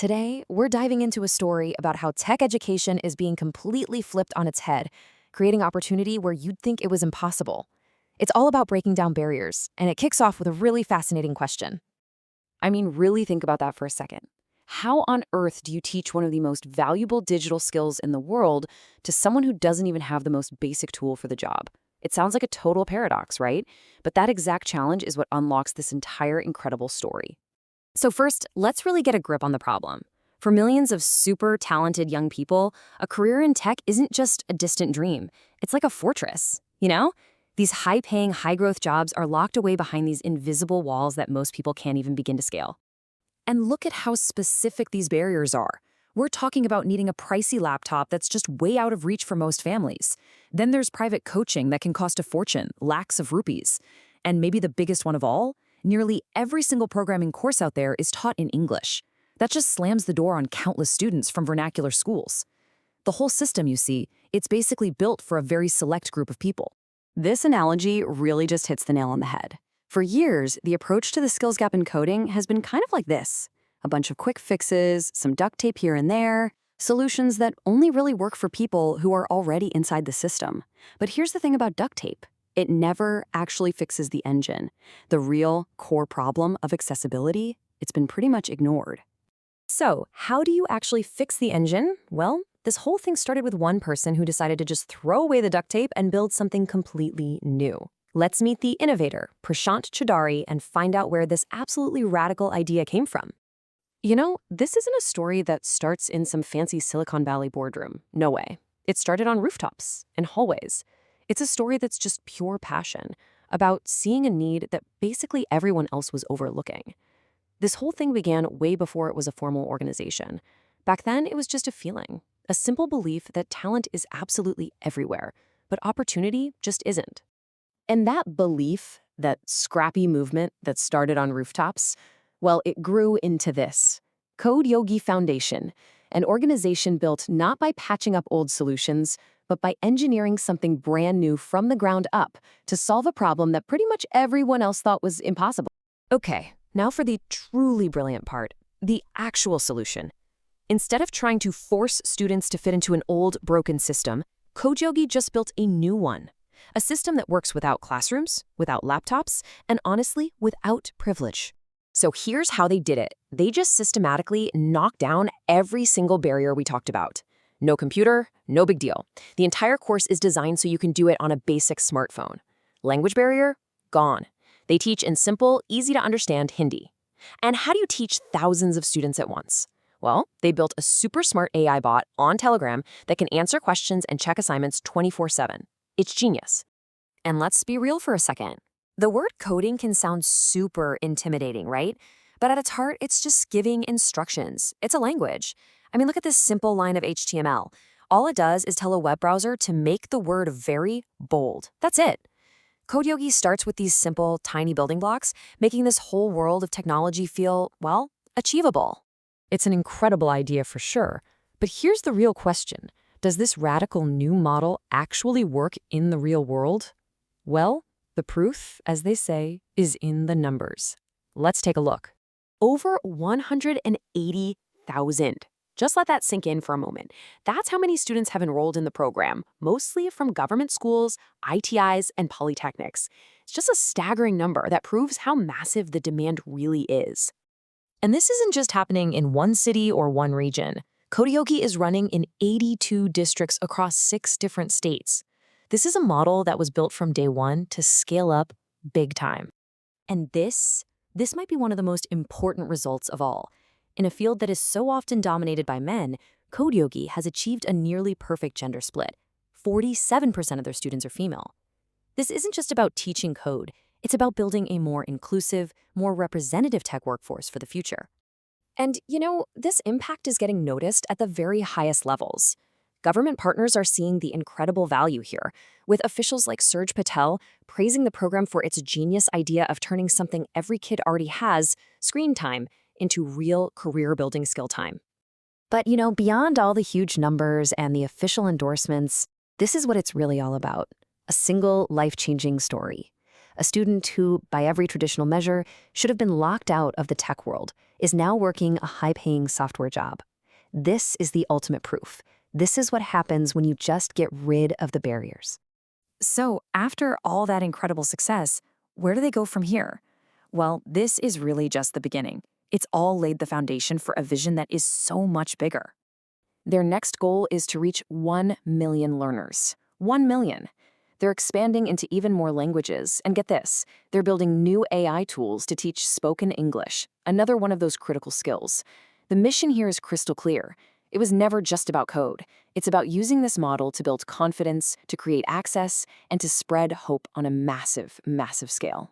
Today, we're diving into a story about how tech education is being completely flipped on its head, creating opportunity where you'd think it was impossible. It's all about breaking down barriers, and it kicks off with a really fascinating question. Really think about that for a second. How on earth do you teach one of the most valuable digital skills in the world to someone who doesn't even have the most basic tool for the job? It sounds like a total paradox, right? But that exact challenge is what unlocks this entire incredible story. So first, let's really get a grip on the problem. For millions of super talented young people, a career in tech isn't just a distant dream. It's like a fortress, you know? These high-paying, high-growth jobs are locked away behind these invisible walls that most people can't even begin to scale. And look at how specific these barriers are. We're talking about needing a pricey laptop that's just way out of reach for most families. Then there's private coaching that can cost a fortune, lakhs of rupees. And maybe the biggest one of all, nearly every single programming course out there is taught in English. That just slams the door on countless students from vernacular schools. The whole system, you see, it's basically built for a very select group of people. This analogy really just hits the nail on the head. For years, the approach to the skills gap in coding has been kind of like this: a bunch of quick fixes, some duct tape here and there, solutions that only really work for people who are already inside the system. But here's the thing about duct tape. It never actually fixes the engine. The real core problem of accessibility, it's been pretty much ignored. So, how do you actually fix the engine? Well, this whole thing started with one person who decided to just throw away the duct tape and build something completely new. Let's meet the innovator, Prashant Chaudhary, and find out where this absolutely radical idea came from. You know, this isn't a story that starts in some fancy Silicon Valley boardroom. No way. It started on rooftops and hallways. It's a story that's just pure passion, about seeing a need that basically everyone else was overlooking. This whole thing began way before it was a formal organization. Back then, it was just a feeling, a simple belief that talent is absolutely everywhere, but opportunity just isn't. And that belief, that scrappy movement that started on rooftops, well, it grew into this: Code Yogi Foundation, an organization built not by patching up old solutions, but by engineering something brand new from the ground up to solve a problem that pretty much everyone else thought was impossible. Okay, now for the truly brilliant part, the actual solution. Instead of trying to force students to fit into an old, broken system, CodeYogi just built a new one. A system that works without classrooms, without laptops, and honestly, without privilege. So here's how they did it. They just systematically knocked down every single barrier we talked about. No computer, no big deal. The entire course is designed so you can do it on a basic smartphone. Language barrier? Gone. They teach in simple, easy-to-understand Hindi. And how do you teach thousands of students at once? Well, they built a super smart AI bot on Telegram that can answer questions and check assignments 24/7. It's genius. And let's be real for a second. The word coding can sound super intimidating, right? But at its heart, it's just giving instructions. It's a language. Look at this simple line of HTML. All it does is tell a web browser to make the word very bold. That's it. CodeYogi starts with these simple, tiny building blocks, making this whole world of technology feel, well, achievable. It's an incredible idea for sure. But here's the real question. Does this radical new model actually work in the real world? Well, the proof, as they say, is in the numbers. Let's take a look. Over 180,000. Just let that sink in for a moment. That's how many students have enrolled in the program, mostly from government schools, ITIs, and polytechnics. It's just a staggering number that proves how massive the demand really is. And this isn't just happening in one city or one region. CodeYogi is running in 82 districts across 6 different states. This is a model that was built from day one to scale up big time. And this might be one of the most important results of all. In a field that is so often dominated by men, CodeYogi has achieved a nearly perfect gender split. 47% of their students are female. This isn't just about teaching code. It's about building a more inclusive, more representative tech workforce for the future. And, this impact is getting noticed at the very highest levels. Government partners are seeing the incredible value here, with officials like Surj Patel praising the program for its genius idea of turning something every kid already has, screen time, into real career-building skill time. But, beyond all the huge numbers and the official endorsements, this is what it's really all about: a single life-changing story. A student who, by every traditional measure, should have been locked out of the tech world, is now working a high-paying software job. This is the ultimate proof. This is what happens when you just get rid of the barriers. So, after all that incredible success, where do they go from here? Well, this is really just the beginning. It's all laid the foundation for a vision that is so much bigger. Their next goal is to reach 1 million learners. 1 million. They're expanding into even more languages, and get this, they're building new AI tools to teach spoken English, another one of those critical skills. The mission here is crystal clear. It was never just about code. It's about using this model to build confidence, to create access, and to spread hope on a massive, massive scale.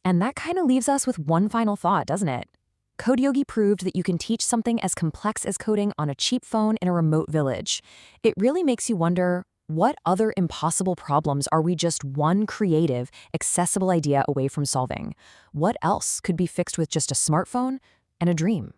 And that kind of leaves us with one final thought, doesn't it? Code Yogi proved that you can teach something as complex as coding on a cheap phone in a remote village. It really makes you wonder, what other impossible problems are we just one creative, accessible idea away from solving? What else could be fixed with just a smartphone and a dream?